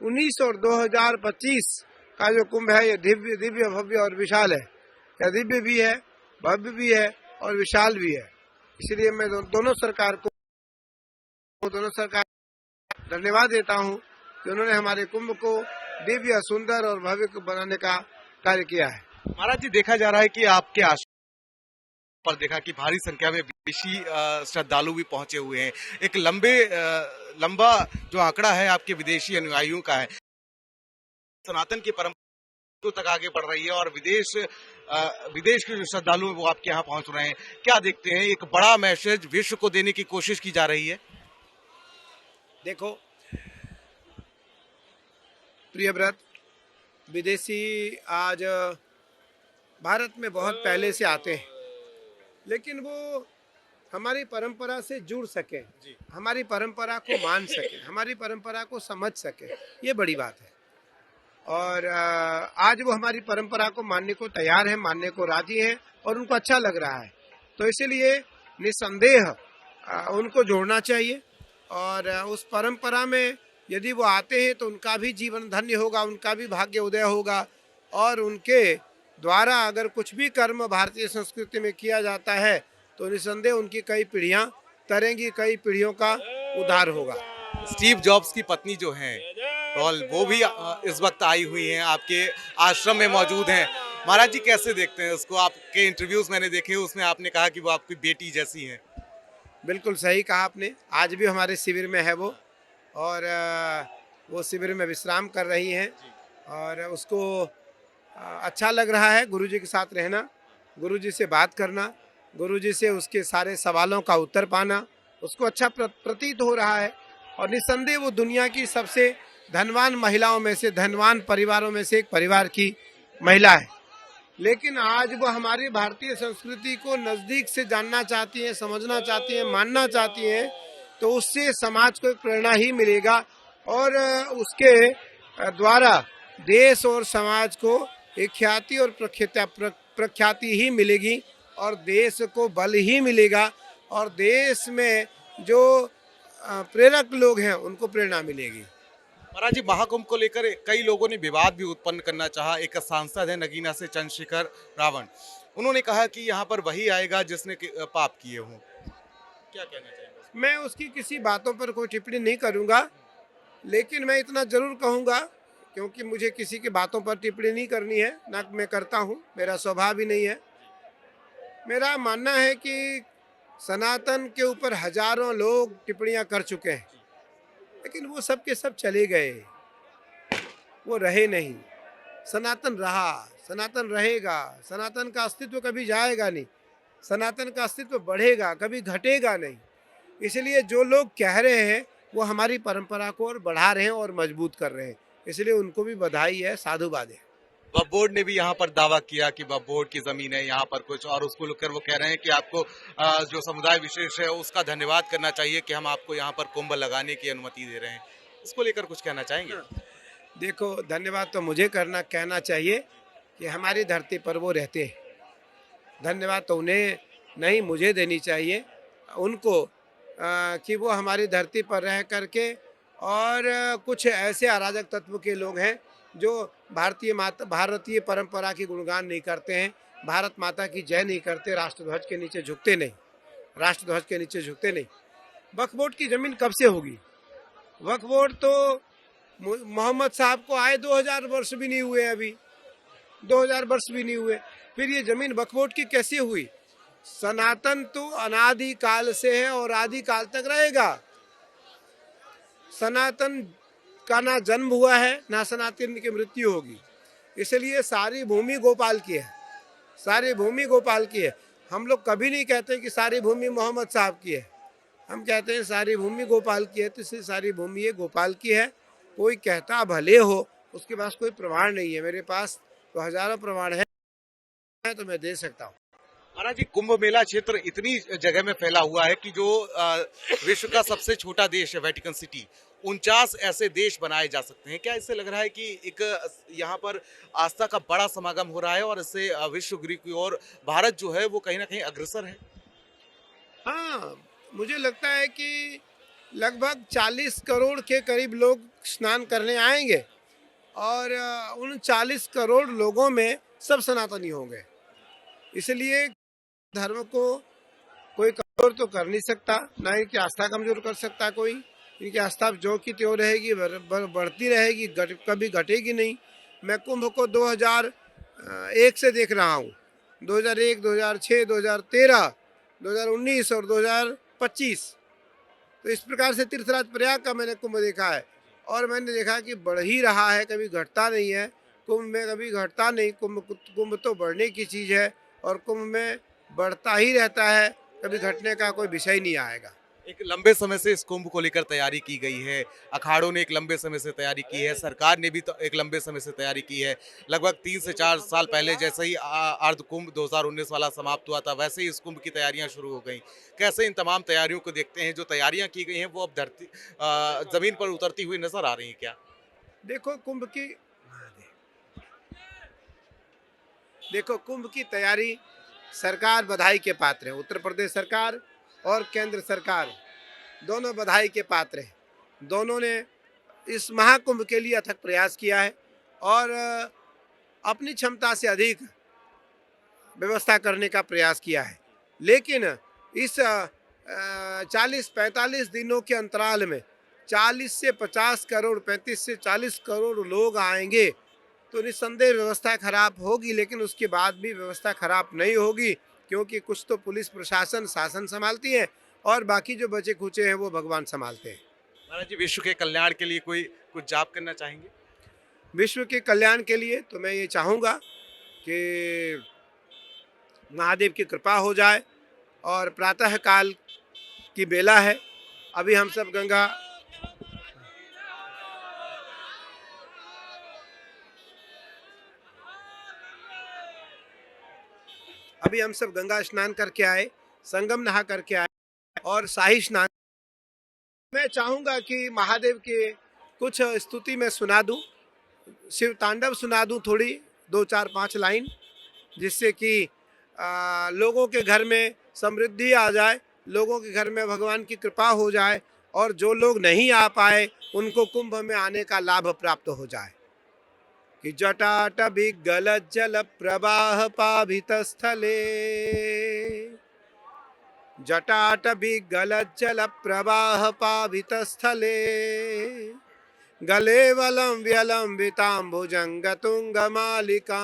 19 और 2025 का जो कुंभ है ये दिव्य दिव्य भव्य और विशाल है। यह दिव्य भी है, भव्य भी है और विशाल भी है। इसलिए मैं दोनों सरकार धन्यवाद देता हूँ कि उन्होंने हमारे कुंभ को दिव्य, सुंदर और भव्य बनाने का कार्य किया है। महाराज जी, देखा जा रहा है कि आपके आश्रम पर देखा कि भारी संख्या में विदेशी श्रद्धालु भी पहुंचे हुए हैं। एक लंबा जो आंकड़ा है आपके विदेशी अनुयायियों का है। सनातन की परंपरा तक आगे बढ़ रही है और विदेश के जो श्रद्धालु हैं वो आपके यहाँ पहुंच रहे हैं। क्या देखते हैं, एक बड़ा मैसेज विश्व को देने की कोशिश की जा रही है? देखो प्रियव्रत, विदेशी आज भारत में बहुत पहले से आते हैं, लेकिन वो हमारी परंपरा से जुड़ सके, हमारी परंपरा को मान सके, हमारी परंपरा को समझ सके, ये बड़ी बात है। और आज वो हमारी परंपरा को मानने को तैयार है, मानने को राजी है और उनको अच्छा लग रहा है। तो इसीलिए निसंदेह उनको जोड़ना चाहिए और उस परंपरा में यदि वो आते हैं तो उनका भी जीवन धन्य होगा, उनका भी भाग्य उदय होगा और उनके द्वारा अगर कुछ भी कर्म भारतीय संस्कृति में किया जाता है तो निसंदेह उनकी कई पीढ़ियां तरेंगी, कई पीढ़ियों का उद्धार होगा। स्टीव जॉब्स की पत्नी जो हैं रॉल, वो भी इस वक्त आई हुई हैं, आपके आश्रम में मौजूद हैं। महाराज जी, कैसे देखते हैं उसको? आपके इंटरव्यूज मैंने देखे, उसमें आपने कहा कि वो आपकी बेटी जैसी हैं। बिल्कुल सही कहा आपने। आज भी हमारे शिविर में है वो और वो शिविर में विश्राम कर रही हैं और उसको अच्छा लग रहा है गुरुजी के साथ रहना, गुरुजी से बात करना, गुरुजी से उसके सारे सवालों का उत्तर पाना, उसको अच्छा प्रतीत हो रहा है। और निस्संदेह वो दुनिया की सबसे धनवान महिलाओं में से, धनवान परिवारों में से एक परिवार की महिला है। लेकिन आज वो हमारी भारतीय संस्कृति को नजदीक से जानना चाहती है, समझना चाहती है, मानना चाहती है, तो उससे समाज को एक प्रेरणा ही मिलेगा और उसके द्वारा देश और समाज को एक ख्याति और प्रख्याति ही मिलेगी और देश को बल ही मिलेगा और देश में जो प्रेरक लोग हैं उनको प्रेरणा मिलेगी। महाराज जी, महाकुंभ को लेकर कई लोगों ने विवाद भी उत्पन्न करना चाहा। एक सांसद है नगीना से चंद्रशेखर रावण, उन्होंने कहा कि यहाँ पर वही आएगा जिसने पाप किए हों। क्या कहना चाहेंगे? मैं उसकी किसी बातों पर कोई टिप्पणी नहीं करूँगा, लेकिन मैं इतना जरूर कहूँगा, क्योंकि मुझे किसी की बातों पर टिप्पणी नहीं करनी है, ना मैं करता हूँ, मेरा स्वभाव ही नहीं है। मेरा मानना है कि सनातन के ऊपर हजारों लोग टिप्पणियाँ कर चुके हैं, लेकिन वो सब के सब चले गए, वो रहे नहीं। सनातन रहा, सनातन रहेगा, सनातन का अस्तित्व कभी जाएगा नहीं, सनातन का अस्तित्व बढ़ेगा, कभी घटेगा नहीं। इसलिए जो लोग कह रहे हैं वो हमारी परंपरा को और बढ़ा रहे हैं और मजबूत कर रहे हैं, इसलिए उनको भी बधाई है, साधुवाद है। वक्फ बोर्ड ने भी यहाँ पर दावा किया कि वक्फ बोर्ड की जमीन है यहाँ पर कुछ, और उसको लेकर वो कह रहे हैं कि आपको जो समुदाय विशेष है उसका धन्यवाद करना चाहिए कि हम आपको यहाँ पर कुंभ लगाने की अनुमति दे रहे हैं। इसको लेकर कुछ कहना चाहेंगे? देखो, धन्यवाद तो मुझे कहना चाहिए कि हमारी धरती पर वो रहते हैं। धन्यवाद तो उन्हें नहीं, मुझे देनी चाहिए उनको कि वो हमारी धरती पर रह करके, और कुछ ऐसे अराजक तत्व के लोग हैं जो भारतीय परंपरा की गुणगान नहीं करते हैं, भारत माता की जय नहीं करते, राष्ट्रध्वज के नीचे झुकते नहीं, राष्ट्रध्वज के नीचे झुकते नहीं। वक्फ बोर्ड की जमीन कब से होगी? वक्फ बोर्ड तो मोहम्मद साहब को आए 2000 वर्ष भी नहीं हुए, अभी 2000 वर्ष भी नहीं हुए, फिर ये जमीन वक्फ बोर्ड की कैसे हुई? सनातन तो अनादि काल से है और आदि काल तक रहेगा। सनातन का ना जन्म हुआ है, ना सनातन की मृत्यु होगी। इसलिए सारी भूमि गोपाल की है, सारी भूमि गोपाल की है। हम लोग कभी नहीं कहते कि सारी भूमि मोहम्मद साहब की है, हम कहते हैं सारी भूमि गोपाल की है। तो इसलिए सारी भूमि ये गोपाल की है। कोई कहता भले हो, उसके पास कोई प्रमाण नहीं है, मेरे पास तो हजारों प्रमाण है, तो मैं दे सकता हूँ। महाराज जी, कुंभ मेला क्षेत्र इतनी जगह में फैला हुआ है कि जो विश्व का सबसे छोटा देश है वेटिकन सिटी, 49 ऐसे देश बनाए जा सकते हैं। क्या इससे लग रहा है कि एक यहाँ पर आस्था का बड़ा समागम हो रहा है और इससे विश्व गुरु की ओर भारत जो है वो कहीं ना कहीं अग्रसर है? हाँ, मुझे लगता है कि लगभग 40 करोड़ के करीब लोग स्नान करने आएंगे और उन 40 करोड़ लोगों में सब सनातनी होंगे। इसलिए धर्म को कोई कमजोर तो कर नहीं सकता, ना इनकी आस्था कमजोर कर सकता कोई। इनकी आस्था जो की त्यों रहेगी, बढ़ती रहेगी, कभी घटेगी नहीं। मैं कुंभ को 2001 से देख रहा हूँ, 2001, 2006, 2013, 2019 और 2025। तो इस प्रकार से तीर्थराज प्रयाग का मैंने कुंभ देखा है और मैंने देखा कि बढ़ ही रहा है, कभी घटता नहीं है। कुंभ में कभी घटता नहीं, कुंभ तो बढ़ने की चीज़ है और कुंभ में बढ़ता ही रहता है, कभी घटने का कोई विषय नहीं आएगा। एक लंबे समय से इस कुंभ को लेकर तैयारी की गई है, अखाड़ों ने एक लंबे समय से तैयारी की है, सरकार ने भी तो एक लंबे समय से तैयारी की है। लगभग 3 से 4 साल पहले जैसे ही अर्ध कुंभ 2019 वाला समाप्त हुआ था, वैसे ही इस कुंभ की तैयारियां शुरू हो गई। कैसे इन तमाम तैयारियों को देखते हैं, जो तैयारियां की गई हैं वो अब जमीन पर उतरती हुई नजर आ रही हैं क्या? देखो कुंभ की देखो कुंभ की तैयारी, सरकार बधाई के पात्र है। उत्तर प्रदेश सरकार और केंद्र सरकार दोनों बधाई के पात्र हैं। दोनों ने इस महाकुंभ के लिए अथक प्रयास किया है और अपनी क्षमता से अधिक व्यवस्था करने का प्रयास किया है। लेकिन इस 40-45 दिनों के अंतराल में 40 से 50 करोड़, 35 से 40 करोड़ लोग आएंगे तो निस्संदेह व्यवस्था खराब होगी। लेकिन उसके बाद भी व्यवस्था खराब नहीं होगी, क्योंकि कुछ तो पुलिस प्रशासन शासन संभालती है और बाकी जो बचे खुचे हैं वो भगवान संभालते हैं। महाराज जी, विश्व के कल्याण के लिए कोई कुछ जाप करना चाहेंगे? विश्व के कल्याण के लिए तो मैं ये चाहूँगा कि महादेव की कृपा हो जाए और प्रातः काल की बेला है। अभी हम सब गंगा अभी हम सब गंगा स्नान करके आए, संगम नहा करके आए और शाही स्नान। मैं चाहूँगा कि महादेव के कुछ स्तुति मैं सुना दूँ, शिव तांडव सुना दूँ थोड़ी, 2-4-5 लाइन, जिससे कि लोगों के घर में समृद्धि आ जाए, लोगों के घर में भगवान की कृपा हो जाए और जो लोग नहीं आ पाए उनको कुंभ में आने का लाभ प्राप्त हो जाए। कि जटाटविगलज्जल प्रवाह पावित स्थले, जटाटविगलज्जल प्रवाह पावित स्थले, गले वलं व्यलंबिताम्बुजंग तुंगमालिका,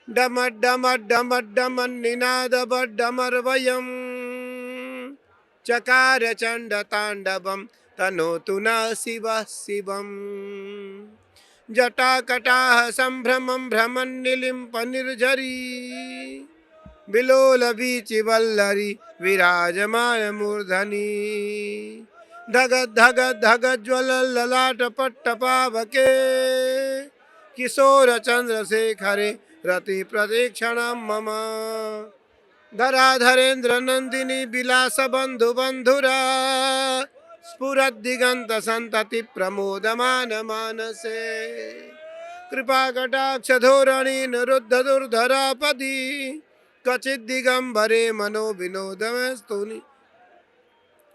डमड्डमड्डमड्डमन्निनादबड्डमर्वयम्, चकार चंड तांडवम तनोतु न शिवः शिवम्। जटाकटाह संभ्रमं भ्रमन्निलिम्प निर्झरी, बिलोल बीचिवल्लरी विराजमान मूर्धनि, धगत धगत धगत ज्वल ललाट पट्ट पावके, किशोर चंद्रशेखरे रति प्रतीक्षण मम, धराधरेन्द्र नंदिनी विलास बंधु बंधुरा, स्फुरद्दिगंत संतति प्रमोदमान मानसे, कृपा कटाक्ष धोरणी निरुद्ध दुर्धरापदी, कचित दिगंबरे मनो विनोदमस्तुनि।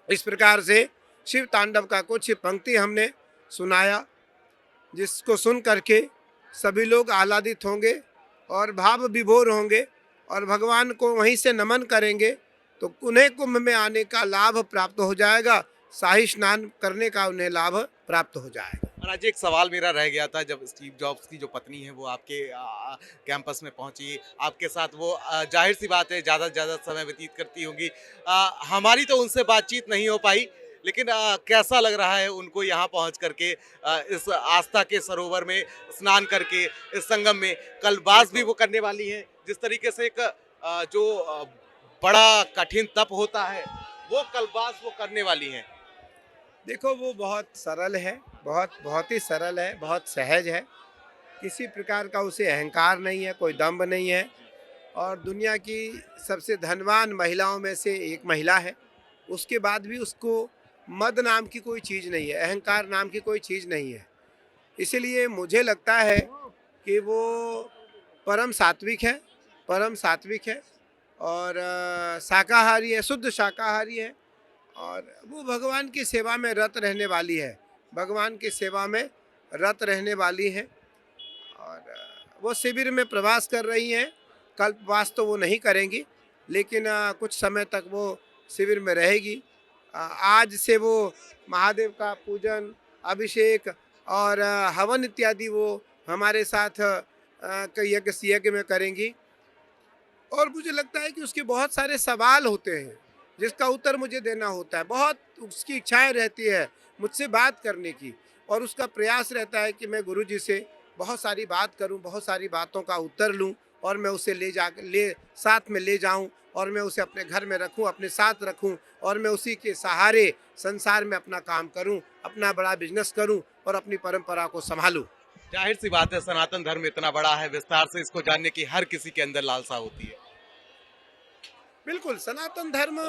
इस प्रकार से शिव तांडव का कुछ पंक्ति हमने सुनाया, जिसको सुन करके सभी लोग आह्लादित होंगे और भाव विभोर होंगे और भगवान को वहीं से नमन करेंगे तो उन्हें कुंभ में आने का लाभ प्राप्त हो जाएगा, शाही स्नान करने का उन्हें लाभ प्राप्त हो जाएगा। महाराज जी, एक सवाल मेरा रह गया था, जब स्टीव जॉब्स की जो पत्नी है वो आपके कैंपस में पहुंची, आपके साथ वो जाहिर सी बात है ज़्यादा से ज़्यादा समय व्यतीत करती होंगी। हमारी तो उनसे बातचीत नहीं हो पाई, लेकिन कैसा लग रहा है उनको यहाँ पहुँच करके, इस आस्था के सरोवर में स्नान करके, इस संगम में कल्पवास भी वो करने वाली हैं। जिस तरीके से एक बड़ा कठिन तप होता है, वो कल्पवास वो करने वाली हैं। देखो वो बहुत सरल है, बहुत ही सरल है, बहुत सहज है। किसी प्रकार का उसे अहंकार नहीं है, कोई दम्भ नहीं है और दुनिया की सबसे धनवान महिलाओं में से एक महिला है। उसके बाद भी उसको मद नाम की कोई चीज़ नहीं है, अहंकार नाम की कोई चीज़ नहीं है। इसीलिए मुझे लगता है कि वो परम सात्विक है, परम सात्विक है और शाकाहारी है, शुद्ध शाकाहारी है और वो भगवान की सेवा में रत रहने वाली है, भगवान की सेवा में रत रहने वाली है। और वो शिविर में प्रवास कर रही हैं। कल्पवास तो वो नहीं करेंगी, लेकिन कुछ समय तक वो शिविर में रहेगी। आज से वो महादेव का पूजन, अभिषेक और हवन इत्यादि वो हमारे साथ यज्ञ में करेंगी। और मुझे लगता है कि उसके बहुत सारे सवाल होते हैं जिसका उत्तर मुझे देना होता है। बहुत उसकी इच्छाएं रहती है मुझसे बात करने की, और उसका प्रयास रहता है कि मैं गुरुजी से बहुत सारी बात करूं, बहुत सारी बातों का उत्तर लूं, और मैं उसे साथ में ले जाऊं, और मैं उसे अपने घर में रखूं, अपने साथ रखूं, और मैं उसी के सहारे संसार में अपना काम करूं, अपना बड़ा बिजनेस करूं और अपनी परंपरा को संभालूं। जाहिर सी बात है, सनातन धर्म इतना बड़ा है, विस्तार से इसको जानने की हर किसी के अंदर लालसा होती है। बिल्कुल, सनातन धर्म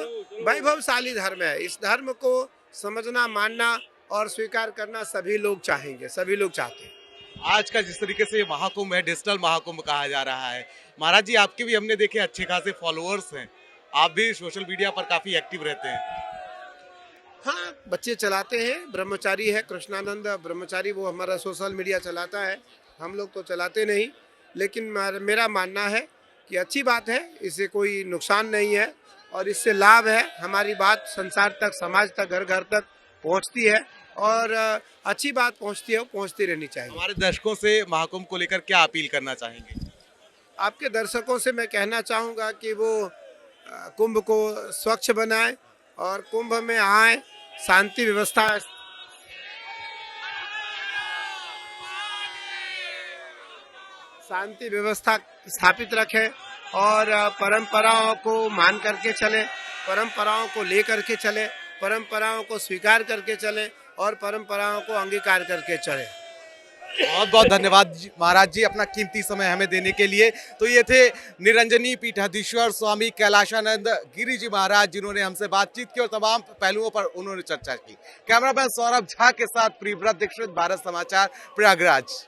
वैभवशाली धर्म है। इस धर्म को समझना, मानना और स्वीकार करना सभी लोग चाहेंगे, सभी लोग चाहते हैं। आज का जिस तरीके से ये महाकुंभ है, डिजिटल महाकुंभ कहा जा रहा है, महाराज जी आपके भी हमने देखे अच्छे खासे फॉलोअर्स हैं, आप भी सोशल मीडिया पर काफी एक्टिव रहते हैं। हाँ, बच्चे चलाते हैं, ब्रह्मचारी है कृष्णानंद ब्रह्मचारी, वो हमारा सोशल मीडिया चलाता है, हम लोग तो चलाते नहीं। लेकिन मेरा मानना है कि अच्छी बात है, इससे कोई नुकसान नहीं है और इससे लाभ है। हमारी बात संसार तक, समाज तक, घर घर तक पहुंचती है, और अच्छी बात पहुंचती है, वो पहुंचती रहनी चाहिए। हमारे दर्शकों से महाकुंभ को लेकर क्या अपील करना चाहेंगे? आपके दर्शकों से मैं कहना चाहूँगा कि वो कुंभ को स्वच्छ बनाएं और कुंभ में आए, शांति व्यवस्था स्थापित रखें और परंपराओं को मान करके चले, परंपराओं को ले करके चले, परंपराओं को स्वीकार करके चले और परंपराओं को अंगीकार करके चले। बहुत बहुत धन्यवाद महाराज जी, अपना कीमती समय हमें देने के लिए। तो ये थे निरंजनी पीठाधीश्वर स्वामी कैलाशानंद गिरी जी महाराज, जिन्होंने हमसे बातचीत की और तमाम पहलुओं पर उन्होंने चर्चा की। कैमरामैन सौरभ झा के साथ प्रियव्रत दीक्षित, भारत समाचार, प्रयागराज।